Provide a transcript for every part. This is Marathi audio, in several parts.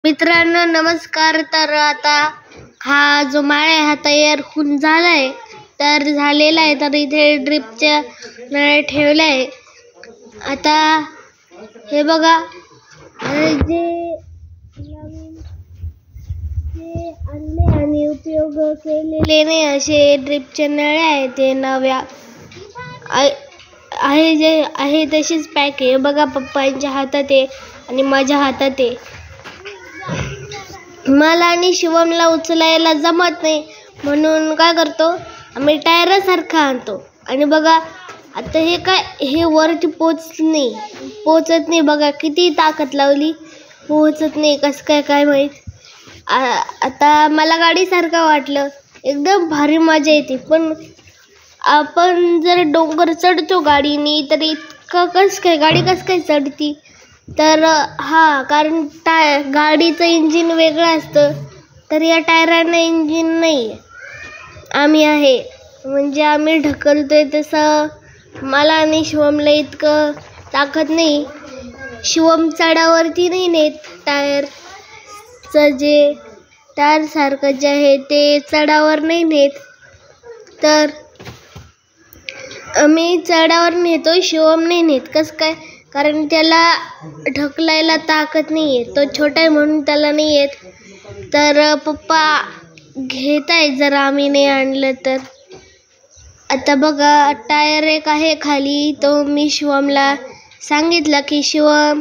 मित्रांनो नमस्कार. तर आता हा जो माळ आहे हा तयार होऊन झालाय, तर झालेला आहे. तर इथे ड्रिपच्या नळ्या ठेवल्या आहे. आता हे बघा, जे आणले आणि उपयोग केलेले नाही असे ड्रिपच्या नळ्या आहेत. ते नव्या आहे जे आहे तशीच पॅक आहे. बघा, पप्पांच्या हातात आहे आणि माझ्या हातात आहे. मला आणि शिवमला उचलायला जमत नाही, म्हणून काय करतो आम्ही टायर सारखा आणतो. आणि बघा आता हे काय, हे वरती पोचत नाही. बघा किती ताकद लावली, पोचत नाही. कसं काय काय माहित. आता मला गाडीसारखं वाटलं, एकदम भारी मजा येते. पण आपण जर डोंगर चढतो गाडीने तर इतकं गाडी कसं काय चढती. तर कारण गाडीचं इंजिन वेगळं असतं, तर या टायरांना इंजिन नाही. आम्ही आहे म्हणजे आम्ही ढकलतोय. तसं मला आणि शिवमला इतकं ताकद नाही. शिवम चढावरती नाही नेत. टायरचं जे टायर सारखं जे आहे ते चढावर नाही नेत, तर आम्ही चढावर नेतो. शिवम नाही नेत. कसं काय, कारण त्याला ढकलायला ताकद नाही आहे. तो छोटा आहे म्हणून त्याला नाही येत. तर पप्पा घेत आहे जर आम्ही नाही आणलं तर. आता बघा टायर एक आहे खाली. तो मी शिवमला सांगितलं की शिवम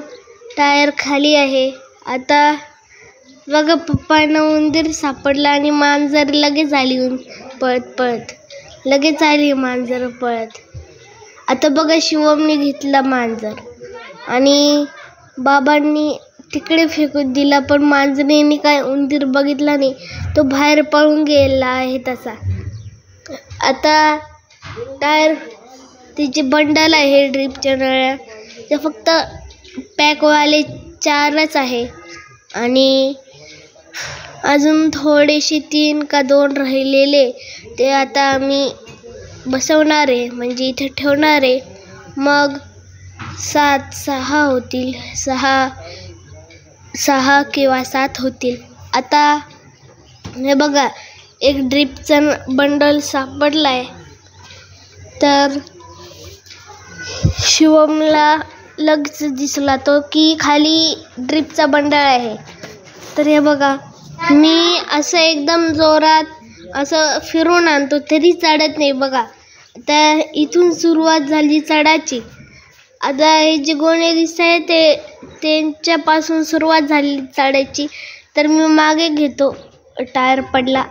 टायर खाली आहे. आता बघा पप्पांना उंदीर सापडला आणि मांजर लगेच आली लगेच आली मांजर पळत. आता बघा शिवमने घेतला मांजर आणि बाबांनी तिकडे फेकून दिला, पण मांजरीने काय उंदीर बघितला नाही. तो बाहेर पळून गेला आहे तसा. आता टायर तिचे बंडल आहे ड्रिपच्या नळ्या, ते फक्त पॅकवाले 4च आहे आणि अजून थोडेसे 3 का 2 राहिलेले. ते आता आम्ही बसवणार आहे, म्हणजे इथे ठेवणार आहे. मग 6 होतील. 6 किंवा 7 होतील. आता हे बघा, एक ड्रिपचा बंडल सापडलाय. तर शिवमला लगेच दिसला तो की खाली ड्रिपचा बंडल आहे. तर हे बघा, मी असं एकदम जोरात असं फिरून आणतो तरी चढत नाही. बघा आता इथून सुरुवात झाली चढायची. आता हे जे गोणे दिसत आहे ते त्यांच्यापासून सुरुवात झाली चढायची. तर मी मागे घेतो. टायर पडला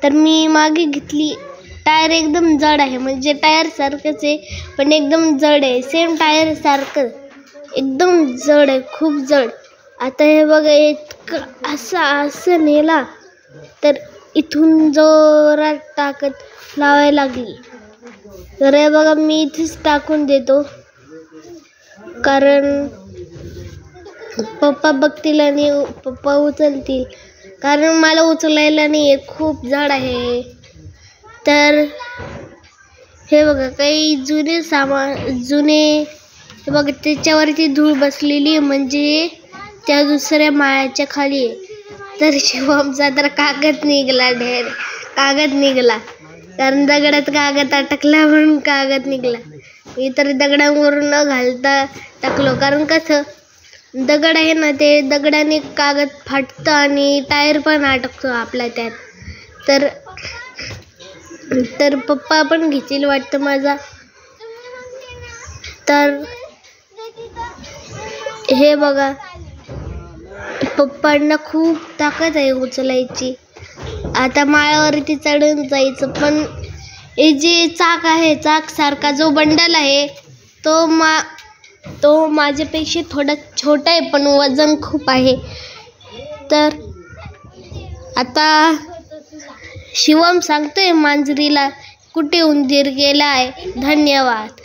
तर मी मागे घेतली. टायर एकदम जड आहे, म्हणजे टायर सारखंच आहे पण एकदम जड आहे. सेम टायर सारखं एकदम जड आहे, खूप जड. आता हे बघा, इतकं असं नेला तर इथून जोरात ताकद लावायला लागली. तर हे बघा, मी इथेच टाकून देतो कारण पप्पा बघतील आणि पप्पा उचलतील, कारण मला उचलायला नाही आहे, खूप जड आहे. तर हे बघा, काही जुने हे बघा त्याच्यावरती धूळ बसलेली, म्हणजे त्या दुसऱ्या माळ्याच्या खाली आहे. तर शिवमचा तर कागद निघाला कारण दगडात कागद अटकला म्हणून कागद निघाला. मी तर दगडांवरून न घालता टाकलो, कारण कसं दगड आहे ना, ते दगडाने कागद फाटतं आणि टायर पण अटकतो आपला त्यात. तर पप्पा पण घेतील वाटतं माझा. तर हे बघा, पप्पांना खूप ताकद आहे उचलायची. आता माळावरती चढून जायचं, पण हे जे चाक आहे, चाक सारखा जो बंडल आहे तो माझ्यापेक्षा थोडा छोटा आहे, पण वजन खूप आहे. तर आता शिवम सांगतोय मांजरीला कुठे उंदीर गेला आहे. धन्यवाद.